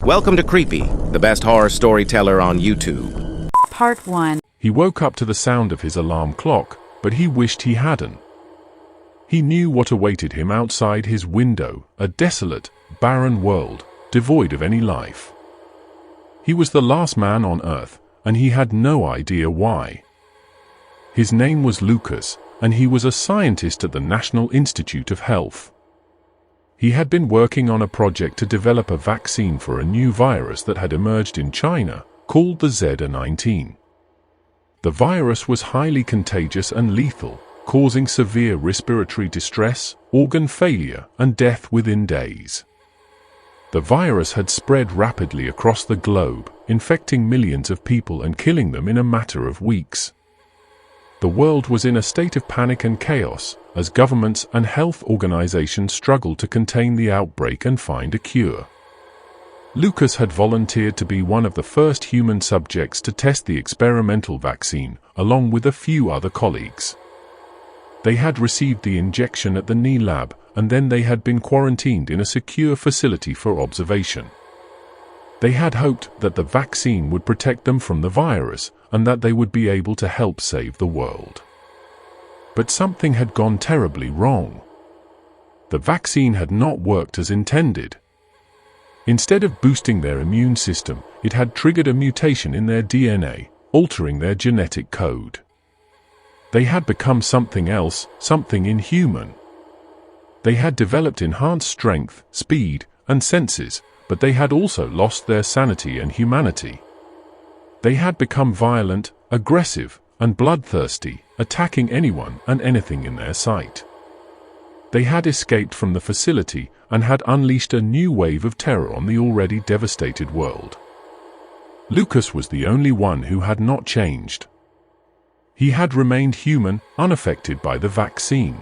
Welcome to Creepy, the best horror storyteller on YouTube. Part 1. He woke up to the sound of his alarm clock, but he wished he hadn't. He knew what awaited him outside his window, a desolate, barren world, devoid of any life. He was the last man on Earth, and he had no idea why. His name was Lucas, and he was a scientist at the National Institute of Health. He had been working on a project to develop a vaccine for a new virus that had emerged in China, called the Z19. The virus was highly contagious and lethal, causing severe respiratory distress, organ failure, and death within days. The virus had spread rapidly across the globe, infecting millions of people and killing them in a matter of weeks. The world was in a state of panic and chaos, as governments and health organizations struggled to contain the outbreak and find a cure. Lucas had volunteered to be one of the first human subjects to test the experimental vaccine, along with a few other colleagues. They had received the injection at the Ni lab, and then they had been quarantined in a secure facility for observation. They had hoped that the vaccine would protect them from the virus, and that they would be able to help save the world. But something had gone terribly wrong. The vaccine had not worked as intended. Instead of boosting their immune system, it had triggered a mutation in their DNA, altering their genetic code. They had become something else, something inhuman. They had developed enhanced strength, speed, and senses, but they had also lost their sanity and humanity. They had become violent, aggressive, and bloodthirsty, attacking anyone and anything in their sight. They had escaped from the facility and had unleashed a new wave of terror on the already devastated world. Lucas was the only one who had not changed. He had remained human, unaffected by the vaccine.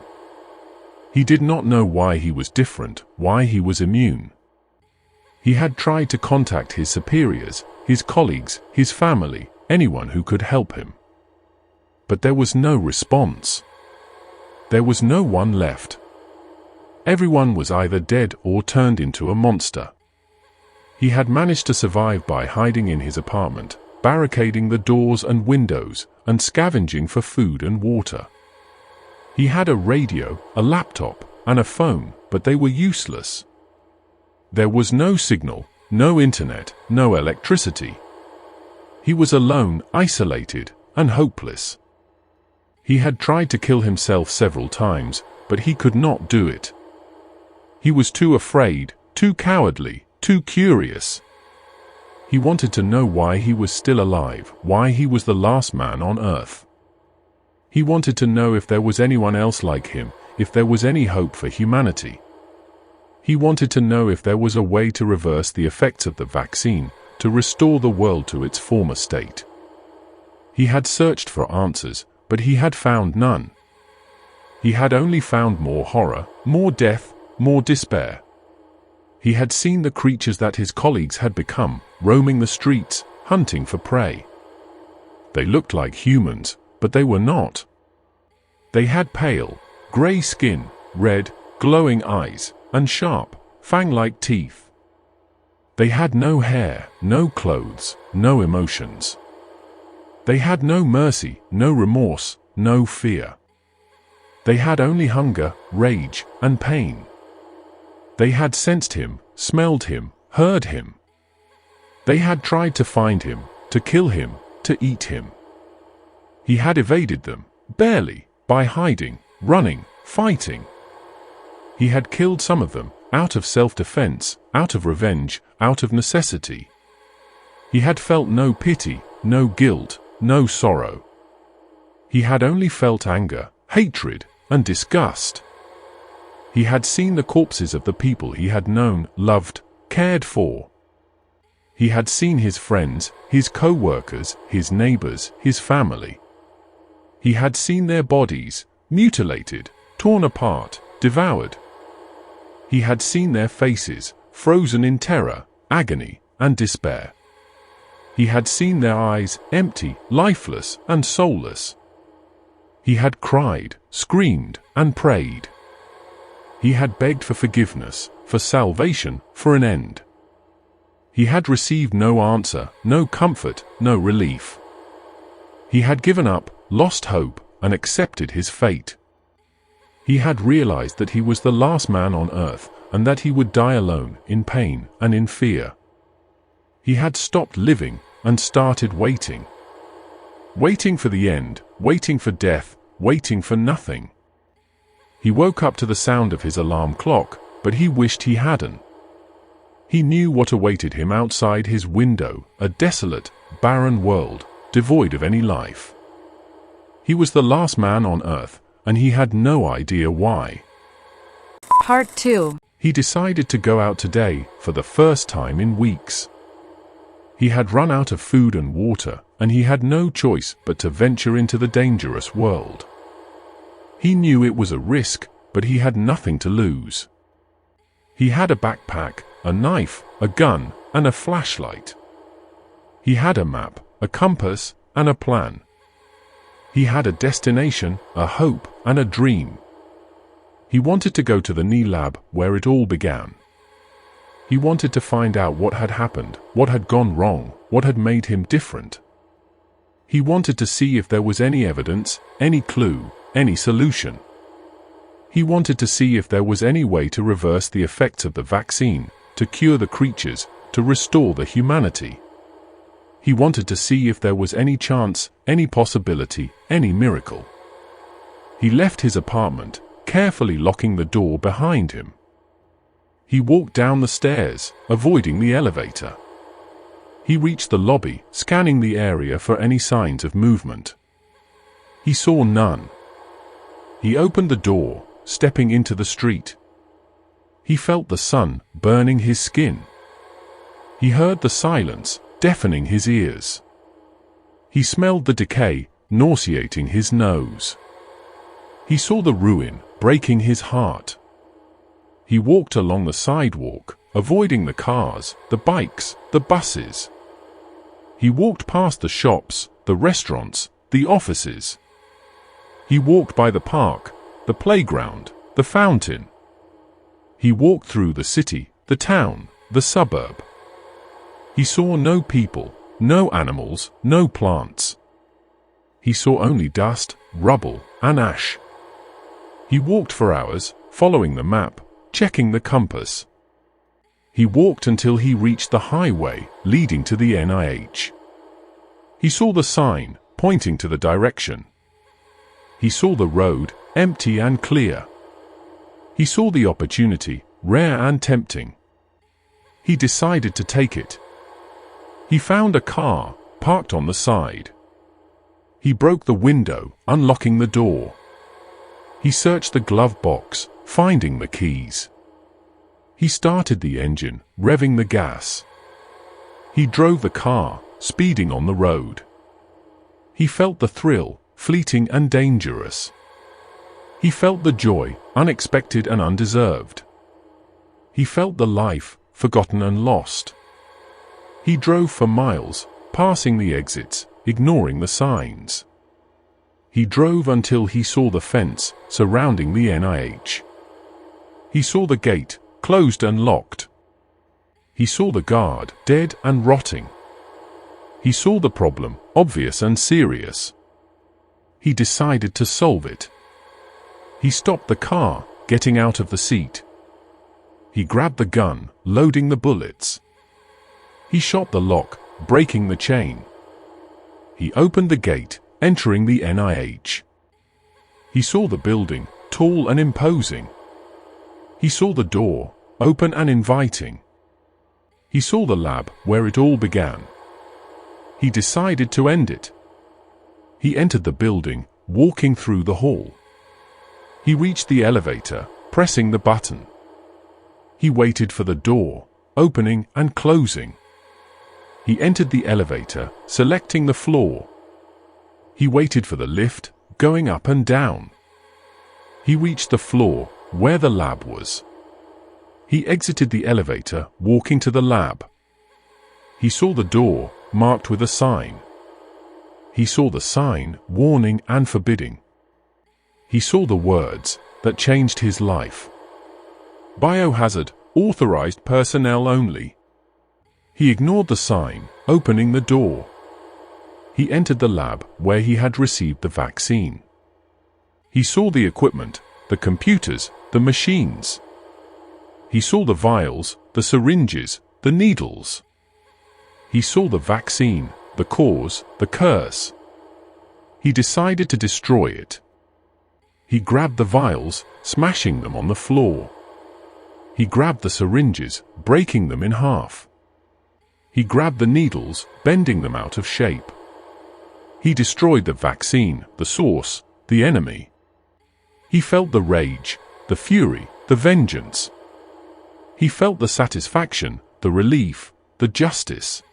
He did not know why he was different, why he was immune. He had tried to contact his superiors, his colleagues, his family, anyone who could help him. But there was no response. There was no one left. Everyone was either dead or turned into a monster. He had managed to survive by hiding in his apartment, barricading the doors and windows, and scavenging for food and water. He had a radio, a laptop, and a phone, but they were useless. There was no signal, no internet, no electricity. He was alone, isolated, and hopeless. He had tried to kill himself several times, but he could not do it. He was too afraid, too cowardly, too curious. He wanted to know why he was still alive, why he was the last man on Earth. He wanted to know if there was anyone else like him, if there was any hope for humanity. He wanted to know if there was a way to reverse the effects of the vaccine, to restore the world to its former state. He had searched for answers, but he had found none. He had only found more horror, more death, more despair. He had seen the creatures that his colleagues had become, roaming the streets, hunting for prey. They looked like humans, but they were not. They had pale, grey skin, red, glowing eyes, and sharp, fang-like teeth. They had no hair, no clothes, no emotions. They had no mercy, no remorse, no fear. They had only hunger, rage, and pain. They had sensed him, smelled him, heard him. They had tried to find him, to kill him, to eat him. He had evaded them, barely, by hiding, running, fighting. He had killed some of them, out of self-defense, out of revenge, out of necessity. He had felt no pity, no guilt, no sorrow. He had only felt anger, hatred, and disgust. He had seen the corpses of the people he had known, loved, cared for. He had seen his friends, his co-workers, his neighbors, his family. He had seen their bodies, mutilated, torn apart, devoured. He had seen their faces, frozen in terror, agony, and despair. He had seen their eyes, empty, lifeless, and soulless. He had cried, screamed, and prayed. He had begged for forgiveness, for salvation, for an end. He had received no answer, no comfort, no relief. He had given up, lost hope, and accepted his fate. He had realized that he was the last man on earth, and that he would die alone, in pain and in fear. He had stopped living and started waiting. Waiting for the end, waiting for death, waiting for nothing. He woke up to the sound of his alarm clock, but he wished he hadn't. He knew what awaited him outside his window, a desolate, barren world, devoid of any life. He was the last man on earth, and he had no idea why. Part 2. He decided to go out today for the first time in weeks. He had run out of food and water, and he had no choice but to venture into the dangerous world. He knew it was a risk, but he had nothing to lose. He had a backpack, a knife, a gun, and a flashlight. He had a map, a compass, and a plan. He had a destination, a hope, and a dream. He wanted to go to the Knee Lab where it all began. He wanted to find out what had happened, what had gone wrong, what had made him different. He wanted to see if there was any evidence, any clue, any solution. He wanted to see if there was any way to reverse the effects of the vaccine, to cure the creatures, to restore the humanity. He wanted to see if there was any chance, any possibility, any miracle. He left his apartment, carefully locking the door behind him. He walked down the stairs, avoiding the elevator. He reached the lobby, scanning the area for any signs of movement. He saw none. He opened the door, stepping into the street. He felt the sun burning his skin. He heard the silence, deafening his ears. He smelled the decay, nauseating his nose. He saw the ruin, breaking his heart. He walked along the sidewalk, avoiding the cars, the bikes, the buses. He walked past the shops, the restaurants, the offices. He walked by the park, the playground, the fountain. He walked through the city, the town, the suburb. He saw no people, no animals, no plants. He saw only dust, rubble, and ash. He walked for hours, following the map, checking the compass. He walked until he reached the highway leading to the NIH. He saw the sign, pointing to the direction. He saw the road, empty and clear. He saw the opportunity, rare and tempting. He decided to take it. He found a car, parked on the side. He broke the window, unlocking the door. He searched the glove box, finding the keys. He started the engine, revving the gas. He drove the car, speeding on the road. He felt the thrill, fleeting and dangerous. He felt the joy, unexpected and undeserved. He felt the life, forgotten and lost. He drove for miles, passing the exits, ignoring the signs. He drove until he saw the fence surrounding the NIH. He saw the gate, closed and locked. He saw the guard, dead and rotting. He saw the problem, obvious and serious. He decided to solve it. He stopped the car, getting out of the seat. He grabbed the gun, loading the bullets. He shot the lock, breaking the chain. He opened the gate, entering the NIH. He saw the building, tall and imposing. He saw the door, open and inviting. He saw the lab where it all began. He decided to end it. He entered the building, walking through the hall. He reached the elevator, pressing the button. He waited for the door, opening and closing. He entered the elevator, selecting the floor. He waited for the lift, going up and down. He reached the floor, where the lab was. He exited the elevator, walking to the lab. He saw the door, marked with a sign. He saw the sign, warning and forbidding. He saw the words that changed his life. Biohazard, authorized personnel only. He ignored the sign, opening the door. He entered the lab where he had received the vaccine. He saw the equipment, the computers, the machines. He saw the vials, the syringes, the needles. He saw the vaccine, the cause, the curse. He decided to destroy it. He grabbed the vials, smashing them on the floor. He grabbed the syringes, breaking them in half. He grabbed the needles, bending them out of shape. He destroyed the vaccine, the source, the enemy. He felt the rage, the fury, the vengeance. He felt the satisfaction, the relief, the justice.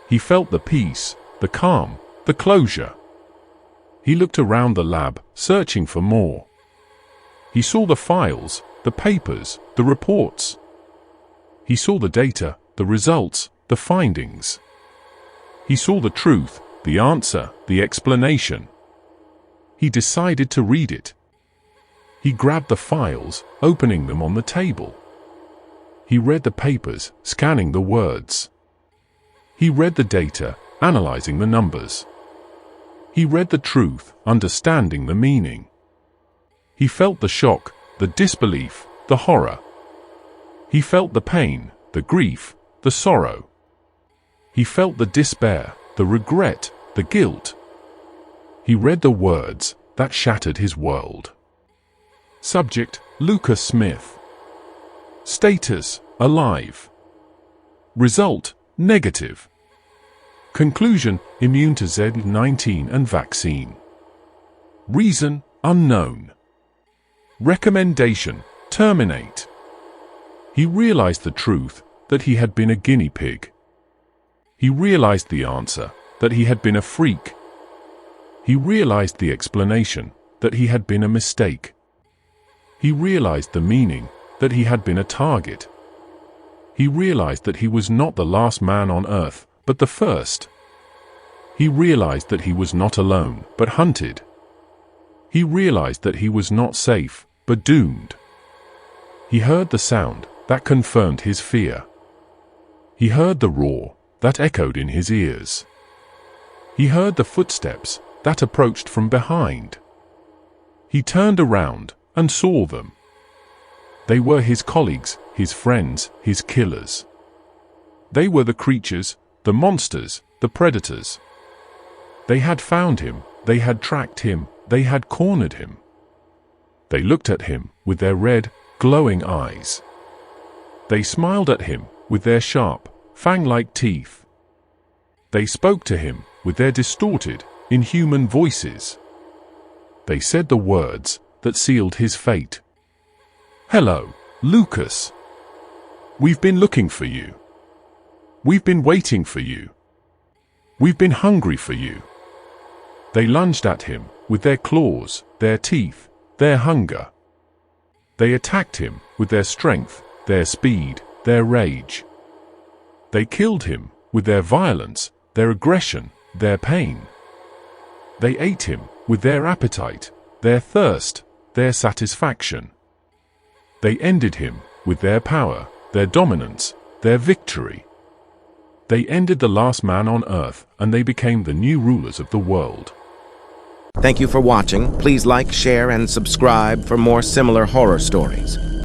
He felt the peace, the calm, the closure. He looked around the lab, searching for more. He saw the files, the papers, the reports. He saw the data, the results, the findings. He saw the truth, the answer, the explanation. He decided to read it. He grabbed the files, opening them on the table. He read the papers, scanning the words. He read the data, analyzing the numbers. He read the truth, understanding the meaning. He felt the shock, the disbelief, the horror. He felt the pain, the grief, the sorrow. He felt the despair, the regret, the guilt. He read the words that shattered his world. Subject: Lucas Smith. Status: alive. Result: negative. Conclusion: immune to Z-19 and vaccine. Reason: unknown. Recommendation: terminate. He realized the truth, that he had been a guinea pig. He realized the answer, that he had been a freak. He realized the explanation, that he had been a mistake. He realized the meaning, that he had been a target. He realized that he was not the last man on earth, but the first. He realized that he was not alone, but hunted. He realized that he was not safe, but doomed. He heard the sound that confirmed his fear. He heard the roar that echoed in his ears. He heard the footsteps that approached from behind. He turned around and saw them. They were his colleagues, his friends, his killers. They were the creatures, the monsters, the predators. They had found him, they had tracked him, they had cornered him. They looked at him with their red, glowing eyes. They smiled at him with their sharp, fang-like teeth. They spoke to him with their distorted, inhuman voices. They said the words that sealed his fate. "Hello, Lucas. We've been looking for you. We've been waiting for you. We've been hungry for you." They lunged at him with their claws, their teeth, their hunger. They attacked him with their strength, their speed, their rage. They killed him with their violence, their aggression, their pain. They ate him with their appetite, their thirst, their satisfaction. They ended him with their power, their dominance, their victory. They ended the last man on earth, and they became the new rulers of the world. Thank you for watching. Please like, share, and subscribe for more similar horror stories.